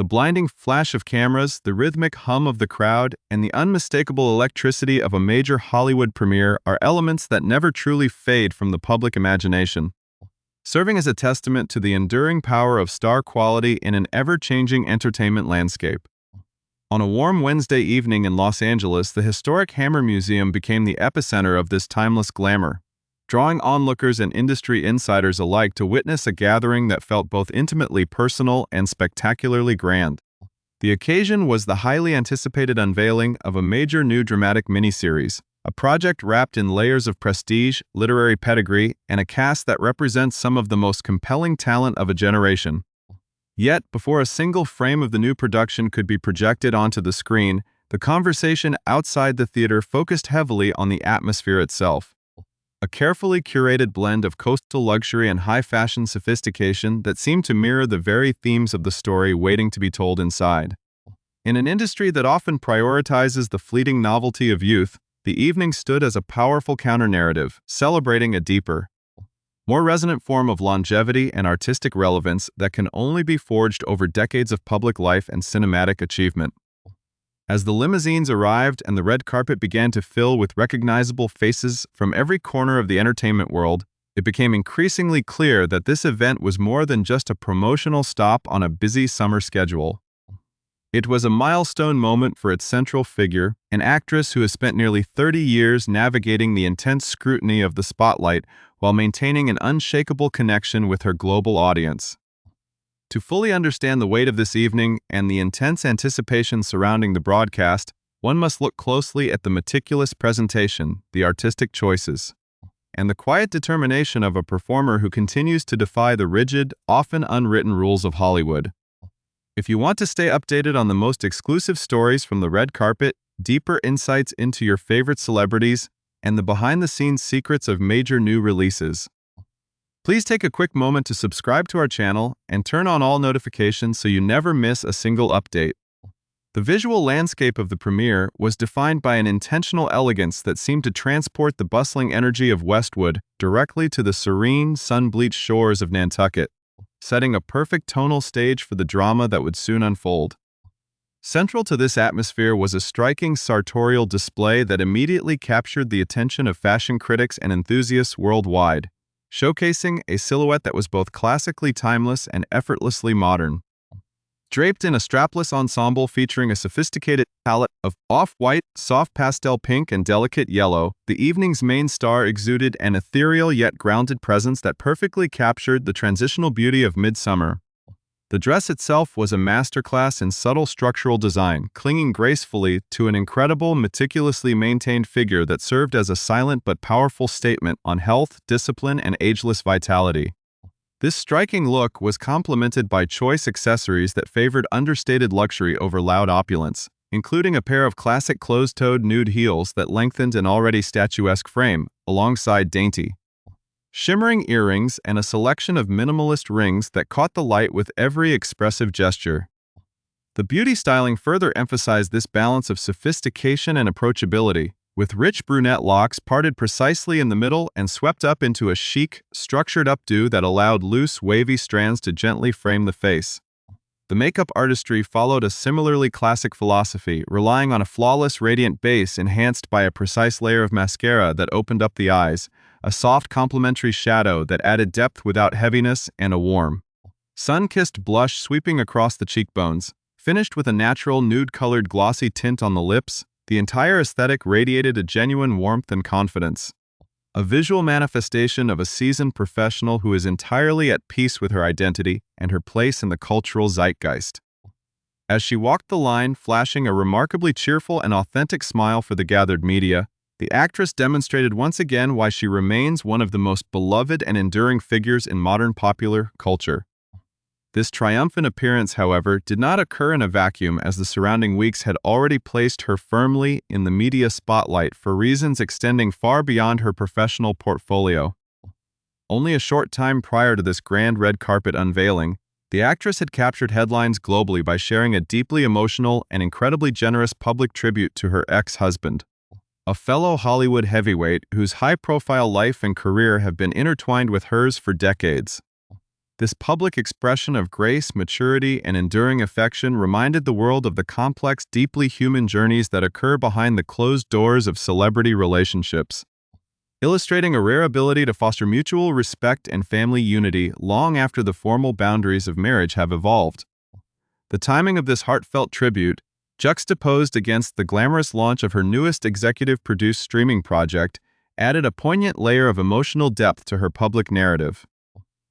The blinding flash of cameras, the rhythmic hum of the crowd, and the unmistakable electricity of a major Hollywood premiere are elements that never truly fade from the public imagination, serving as a testament to the enduring power of star quality in an ever-changing entertainment landscape. On a warm Wednesday evening in Los Angeles, the historic Hammer Museum became the epicenter of this timeless glamour, drawing onlookers and industry insiders alike to witness a gathering that felt both intimately personal and spectacularly grand. The occasion was the highly anticipated unveiling of a major new dramatic miniseries, a project wrapped in layers of prestige, literary pedigree, and a cast that represents some of the most compelling talent of a generation. Yet, before a single frame of the new production could be projected onto the screen, the conversation outside the theater focused heavily on the atmosphere itself. A carefully curated blend of coastal luxury and high-fashion sophistication that seemed to mirror the very themes of the story waiting to be told inside. In an industry that often prioritizes the fleeting novelty of youth, the evening stood as a powerful counter-narrative, celebrating a deeper, more resonant form of longevity and artistic relevance that can only be forged over decades of public life and cinematic achievement. As the limousines arrived and the red carpet began to fill with recognizable faces from every corner of the entertainment world, it became increasingly clear that this event was more than just a promotional stop on a busy summer schedule. It was a milestone moment for its central figure, an actress who has spent nearly 30 years navigating the intense scrutiny of the spotlight while maintaining an unshakable connection with her global audience. To fully understand the weight of this evening and the intense anticipation surrounding the broadcast, one must look closely at the meticulous presentation, the artistic choices, and the quiet determination of a performer who continues to defy the rigid, often unwritten rules of Hollywood. If you want to stay updated on the most exclusive stories from the red carpet, deeper insights into your favorite celebrities, and the behind-the-scenes secrets of major new releases, please take a quick moment to subscribe to our channel and turn on all notifications so you never miss a single update. The visual landscape of the premiere was defined by an intentional elegance that seemed to transport the bustling energy of Westwood directly to the serene, sun-bleached shores of Nantucket, setting a perfect tonal stage for the drama that would soon unfold. Central to this atmosphere was a striking sartorial display that immediately captured the attention of fashion critics and enthusiasts worldwide, showcasing a silhouette that was both classically timeless and effortlessly modern. Draped in a strapless ensemble featuring a sophisticated palette of off-white, soft pastel pink, and delicate yellow, the evening's main star exuded an ethereal yet grounded presence that perfectly captured the transitional beauty of midsummer. The dress itself was a masterclass in subtle structural design, clinging gracefully to an incredible, meticulously maintained figure that served as a silent but powerful statement on health, discipline, and ageless vitality. This striking look was complemented by choice accessories that favored understated luxury over loud opulence, including a pair of classic closed-toed nude heels that lengthened an already statuesque frame, alongside dainty, shimmering earrings and a selection of minimalist rings that caught the light with every expressive gesture. The beauty styling further emphasized this balance of sophistication and approachability, with rich brunette locks parted precisely in the middle and swept up into a chic, structured updo that allowed loose, wavy strands to gently frame the face. The makeup artistry followed a similarly classic philosophy, relying on a flawless, radiant base enhanced by a precise layer of mascara that opened up the eyes, a soft complementary shadow that added depth without heaviness, and a warm, sun-kissed blush sweeping across the cheekbones. Finished with a natural nude-colored glossy tint on the lips, the entire aesthetic radiated a genuine warmth and confidence, a visual manifestation of a seasoned professional who is entirely at peace with her identity and her place in the cultural zeitgeist. As she walked the line, flashing a remarkably cheerful and authentic smile for the gathered media, the actress demonstrated once again why she remains one of the most beloved and enduring figures in modern popular culture. This triumphant appearance, however, did not occur in a vacuum, as the surrounding weeks had already placed her firmly in the media spotlight for reasons extending far beyond her professional portfolio. Only a short time prior to this grand red carpet unveiling, the actress had captured headlines globally by sharing a deeply emotional and incredibly generous public tribute to her ex-husband, a fellow Hollywood heavyweight whose high-profile life and career have been intertwined with hers for decades. This public expression of grace, maturity, and enduring affection reminded the world of the complex, deeply human journeys that occur behind the closed doors of celebrity relationships, illustrating a rare ability to foster mutual respect and family unity long after the formal boundaries of marriage have evolved. The timing of this heartfelt tribute, juxtaposed against the glamorous launch of her newest executive-produced streaming project, added a poignant layer of emotional depth to her public narrative.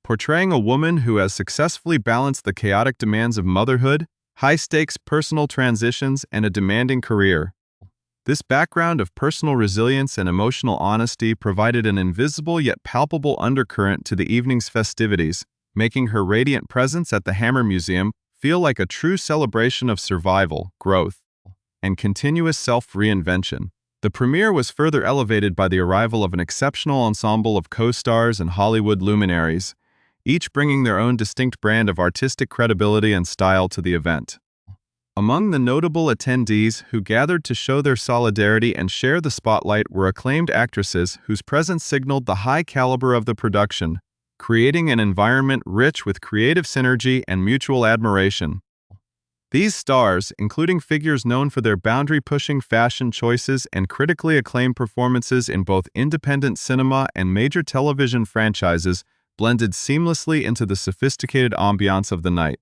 Portraying a woman who has successfully balanced the chaotic demands of motherhood, high-stakes personal transitions, and a demanding career. This background of personal resilience and emotional honesty provided an invisible yet palpable undercurrent to the evening's festivities, making her radiant presence at the Hammer Museum feel like a true celebration of survival, growth, and continuous self-reinvention. The premiere was further elevated by the arrival of an exceptional ensemble of co-stars and Hollywood luminaries, each bringing their own distinct brand of artistic credibility and style to the event. Among the notable attendees who gathered to show their solidarity and share the spotlight were acclaimed actresses whose presence signaled the high caliber of the production, creating an environment rich with creative synergy and mutual admiration. These stars, including figures known for their boundary-pushing fashion choices and critically acclaimed performances in both independent cinema and major television franchises, blended seamlessly into the sophisticated ambiance of the night.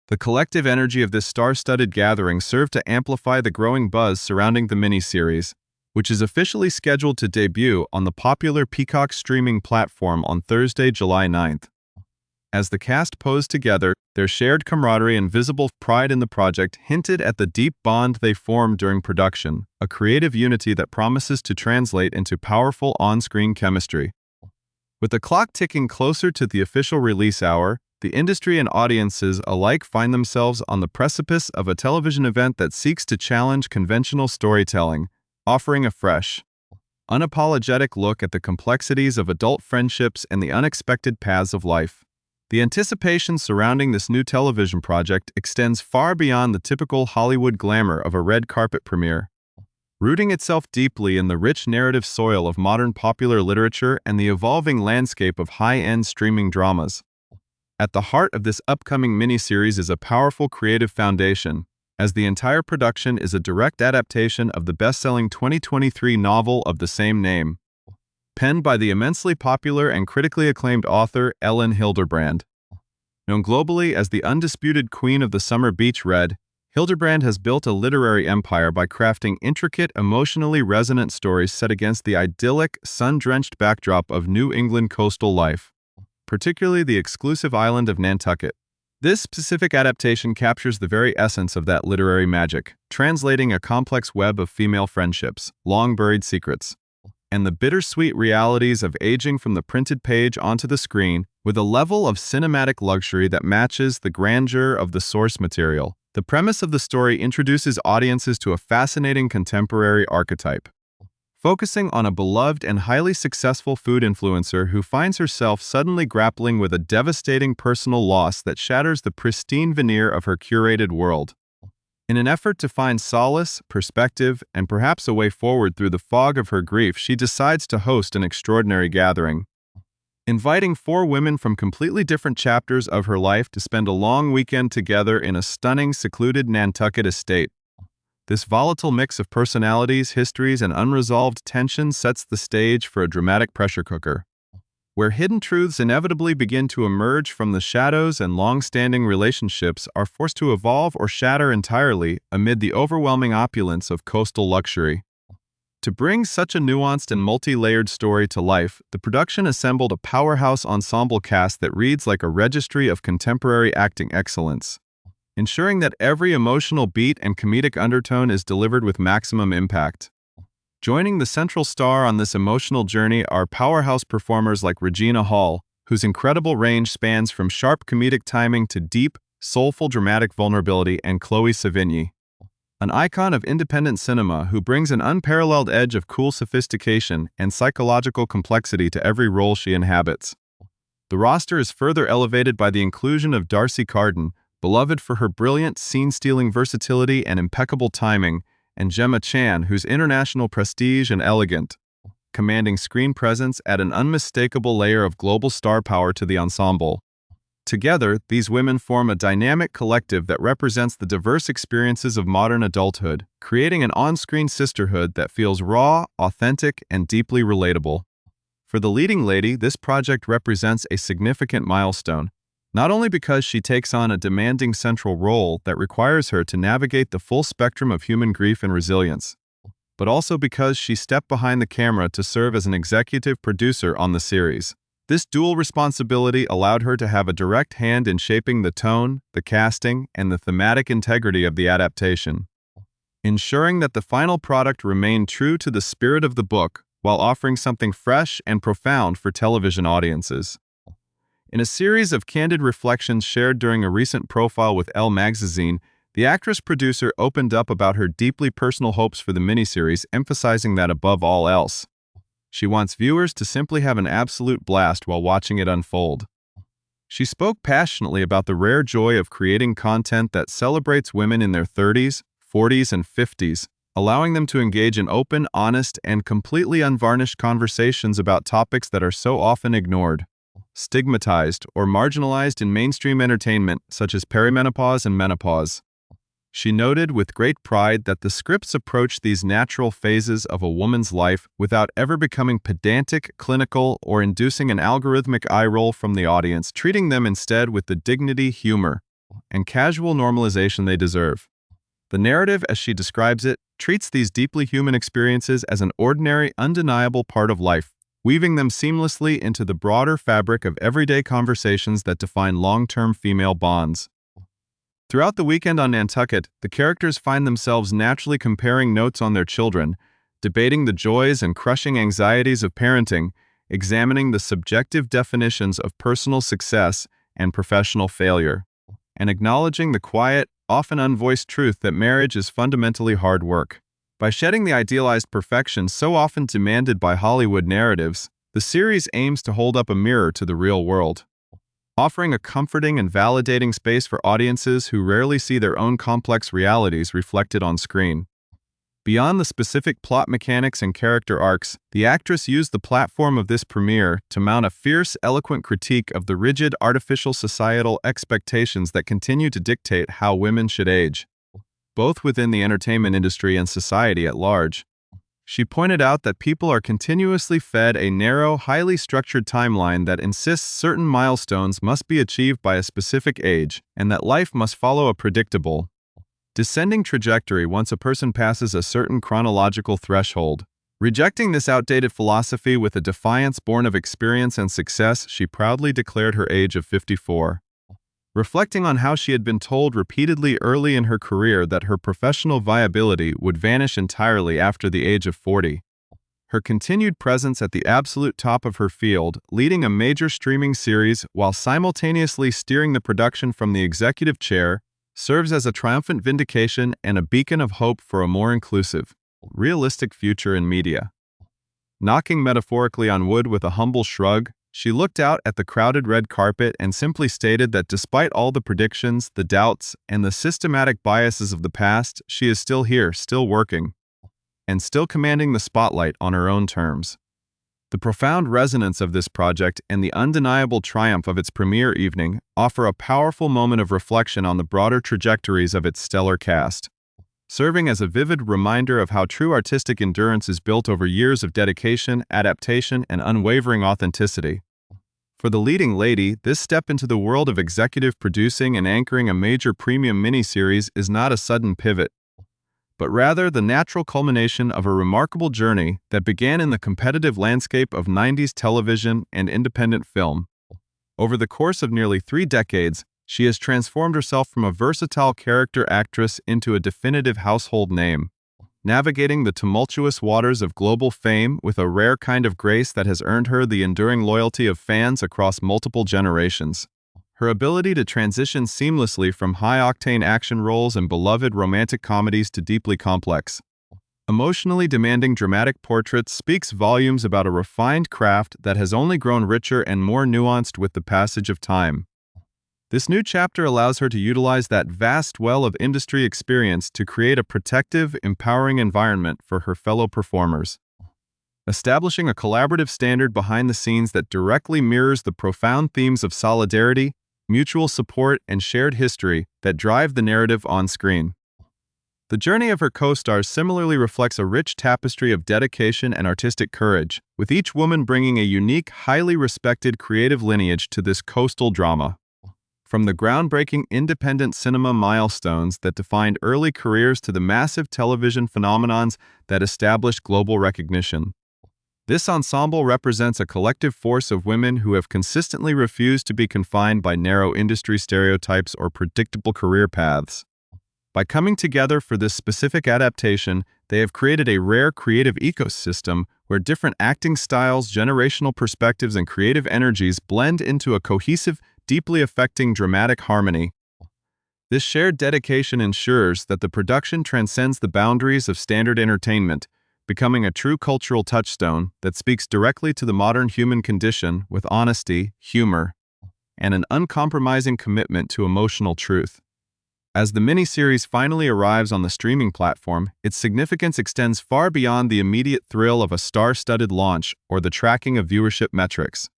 The collective energy of this star-studded gathering served to amplify the growing buzz surrounding the miniseries, which is officially scheduled to debut on the popular Peacock streaming platform on Thursday, July 9th. As the cast posed together, their shared camaraderie and visible pride in the project hinted at the deep bond they formed during production, a creative unity that promises to translate into powerful on-screen chemistry. With the clock ticking closer to the official release hour, the industry and audiences alike find themselves on the precipice of a television event that seeks to challenge conventional storytelling, offering a fresh, unapologetic look at the complexities of adult friendships and the unexpected paths of life. The anticipation surrounding this new television project extends far beyond the typical Hollywood glamour of a red carpet premiere, rooting itself deeply in the rich narrative soil of modern popular literature and the evolving landscape of high-end streaming dramas. At the heart of this upcoming miniseries is a powerful creative foundation, as the entire production is a direct adaptation of the best-selling 2023 novel of the same name, penned by the immensely popular and critically acclaimed author Elin Hilderbrand. Known globally as the undisputed queen of the summer beach read, Hilderbrand has built a literary empire by crafting intricate, emotionally resonant stories set against the idyllic, sun-drenched backdrop of New England coastal life, particularly the exclusive island of Nantucket. This specific adaptation captures the very essence of that literary magic, translating a complex web of female friendships, long-buried secrets, and the bittersweet realities of aging from the printed page onto the screen with a level of cinematic luxury that matches the grandeur of the source material. The premise of the story introduces audiences to a fascinating contemporary archetype, focusing on a beloved and highly successful food influencer who finds herself suddenly grappling with a devastating personal loss that shatters the pristine veneer of her curated world. In an effort to find solace, perspective, and perhaps a way forward through the fog of her grief, she decides to host an extraordinary gathering, inviting 4 women from completely different chapters of her life to spend a long weekend together in a stunning, secluded Nantucket estate. This volatile mix of personalities, histories, and unresolved tension sets the stage for a dramatic pressure cooker, where hidden truths inevitably begin to emerge from the shadows and long-standing relationships are forced to evolve or shatter entirely amid the overwhelming opulence of coastal luxury. To bring such a nuanced and multi-layered story to life, the production assembled a powerhouse ensemble cast that reads like a registry of contemporary acting excellence, ensuring that every emotional beat and comedic undertone is delivered with maximum impact. Joining the central star on this emotional journey are powerhouse performers like Regina Hall, whose incredible range spans from sharp comedic timing to deep, soulful dramatic vulnerability, and Chloe Sevigny, an icon of independent cinema who brings an unparalleled edge of cool sophistication and psychological complexity to every role she inhabits. The roster is further elevated by the inclusion of D'Arcy Carden, beloved for her brilliant scene-stealing versatility and impeccable timing, and Gemma Chan, whose international prestige and elegant, commanding screen presence add an unmistakable layer of global star power to the ensemble. Together, these women form a dynamic collective that represents the diverse experiences of modern adulthood, creating an on-screen sisterhood that feels raw, authentic, and deeply relatable. For the leading lady, this project represents a significant milestone, not only because she takes on a demanding central role that requires her to navigate the full spectrum of human grief and resilience, but also because she stepped behind the camera to serve as an executive producer on the series. This dual responsibility allowed her to have a direct hand in shaping the tone, the casting, and the thematic integrity of the adaptation, ensuring that the final product remained true to the spirit of the book while offering something fresh and profound for television audiences. In a series of candid reflections shared during a recent profile with Elle magazine, the actress-producer opened up about her deeply personal hopes for the miniseries, emphasizing that above all else, she wants viewers to simply have an absolute blast while watching it unfold. She spoke passionately about the rare joy of creating content that celebrates women in their 30s, 40s, and 50s, allowing them to engage in open, honest, and completely unvarnished conversations about topics that are so often ignored, stigmatized, or marginalized in mainstream entertainment, such as perimenopause and menopause. She noted with great pride that the scripts approach these natural phases of a woman's life without ever becoming pedantic, clinical, or inducing an algorithmic eye roll from the audience, treating them instead with the dignity, humor, and casual normalization they deserve. The narrative, as she describes it, treats these deeply human experiences as an ordinary, undeniable part of life, weaving them seamlessly into the broader fabric of everyday conversations that define long-term female bonds. Throughout the weekend on Nantucket, the characters find themselves naturally comparing notes on their children, debating the joys and crushing anxieties of parenting, examining the subjective definitions of personal success and professional failure, and acknowledging the quiet, often unvoiced truth that marriage is fundamentally hard work. By shedding the idealized perfection so often demanded by Hollywood narratives, the series aims to hold up a mirror to the real world, offering a comforting and validating space for audiences who rarely see their own complex realities reflected on screen. Beyond the specific plot mechanics and character arcs, the actress used the platform of this premiere to mount a fierce, eloquent critique of the rigid, artificial societal expectations that continue to dictate how women should age, both within the entertainment industry and society at large. She pointed out that people are continuously fed a narrow, highly structured timeline that insists certain milestones must be achieved by a specific age, and that life must follow a predictable, descending trajectory once a person passes a certain chronological threshold. Rejecting this outdated philosophy with a defiance born of experience and success, she proudly declared her age of 54. Reflecting on how she had been told repeatedly early in her career that her professional viability would vanish entirely after the age of 40. Her continued presence at the absolute top of her field, leading a major streaming series while simultaneously steering the production from the executive chair, serves as a triumphant vindication and a beacon of hope for a more inclusive, realistic future in media. Knocking metaphorically on wood with a humble shrug, she looked out at the crowded red carpet and simply stated that despite all the predictions, the doubts, and the systematic biases of the past, she is still here, still working, and still commanding the spotlight on her own terms. The profound resonance of this project and the undeniable triumph of its premiere evening offer a powerful moment of reflection on the broader trajectories of its stellar cast, serving as a vivid reminder of how true artistic endurance is built over years of dedication, adaptation, and unwavering authenticity. For the leading lady, this step into the world of executive producing and anchoring a major premium miniseries is not a sudden pivot, but rather the natural culmination of a remarkable journey that began in the competitive landscape of 90s television and independent film. Over the course of nearly 3 decades, she has transformed herself from a versatile character actress into a definitive household name, navigating the tumultuous waters of global fame with a rare kind of grace that has earned her the enduring loyalty of fans across multiple generations. Her ability to transition seamlessly from high-octane action roles and beloved romantic comedies to deeply complex, emotionally demanding dramatic portraits speaks volumes about a refined craft that has only grown richer and more nuanced with the passage of time. This new chapter allows her to utilize that vast well of industry experience to create a protective, empowering environment for her fellow performers, establishing a collaborative standard behind the scenes that directly mirrors the profound themes of solidarity, mutual support, and shared history that drive the narrative on screen. The journey of her co-stars similarly reflects a rich tapestry of dedication and artistic courage, with each woman bringing a unique, highly respected creative lineage to this coastal drama. From the groundbreaking independent cinema milestones that defined early careers to the massive television phenomenons that established global recognition. This ensemble represents a collective force of women who have consistently refused to be confined by narrow industry stereotypes or predictable career paths. By coming together for this specific adaptation, they have created a rare creative ecosystem where different acting styles, generational perspectives, and creative energies blend into a cohesive, deeply affecting dramatic harmony. This shared dedication ensures that the production transcends the boundaries of standard entertainment, becoming a true cultural touchstone that speaks directly to the modern human condition with honesty, humor, and an uncompromising commitment to emotional truth. As the miniseries finally arrives on the streaming platform, its significance extends far beyond the immediate thrill of a star-studded launch or the tracking of viewership metrics,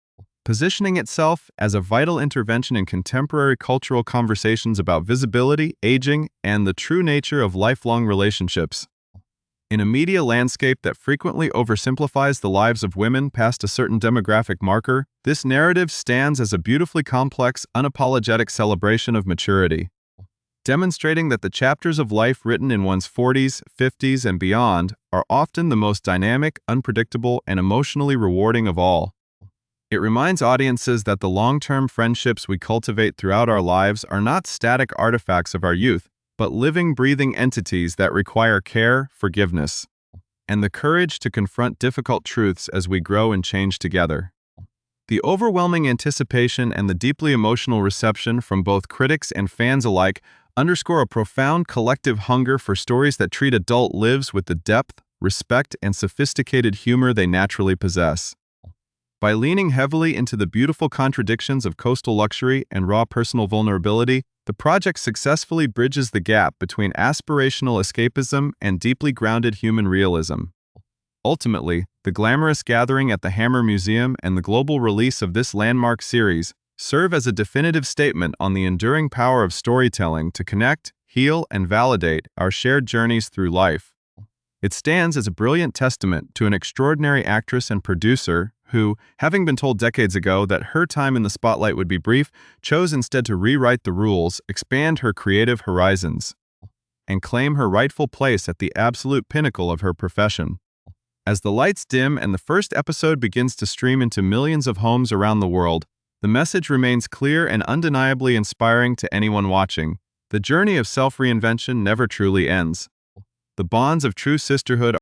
positioning itself as a vital intervention in contemporary cultural conversations about visibility, aging, and the true nature of lifelong relationships. In a media landscape that frequently oversimplifies the lives of women past a certain demographic marker, this narrative stands as a beautifully complex, unapologetic celebration of maturity, demonstrating that the chapters of life written in one's 40s, 50s, and beyond are often the most dynamic, unpredictable, and emotionally rewarding of all. It reminds audiences that the long-term friendships we cultivate throughout our lives are not static artifacts of our youth, but living, breathing entities that require care, forgiveness, and the courage to confront difficult truths as we grow and change together. The overwhelming anticipation and the deeply emotional reception from both critics and fans alike underscore a profound collective hunger for stories that treat adult lives with the depth, respect, and sophisticated humor they naturally possess. By leaning heavily into the beautiful contradictions of coastal luxury and raw personal vulnerability, the project successfully bridges the gap between aspirational escapism and deeply grounded human realism. Ultimately, the glamorous gathering at the Hammer Museum and the global release of this landmark series serve as a definitive statement on the enduring power of storytelling to connect, heal, and validate our shared journeys through life. It stands as a brilliant testament to an extraordinary actress and producer who, having been told decades ago that her time in the spotlight would be brief, chose instead to rewrite the rules, expand her creative horizons, and claim her rightful place at the absolute pinnacle of her profession. As the lights dim and the first episode begins to stream into millions of homes around the world, the message remains clear and undeniably inspiring to anyone watching. The journey of self-reinvention never truly ends. The bonds of true sisterhood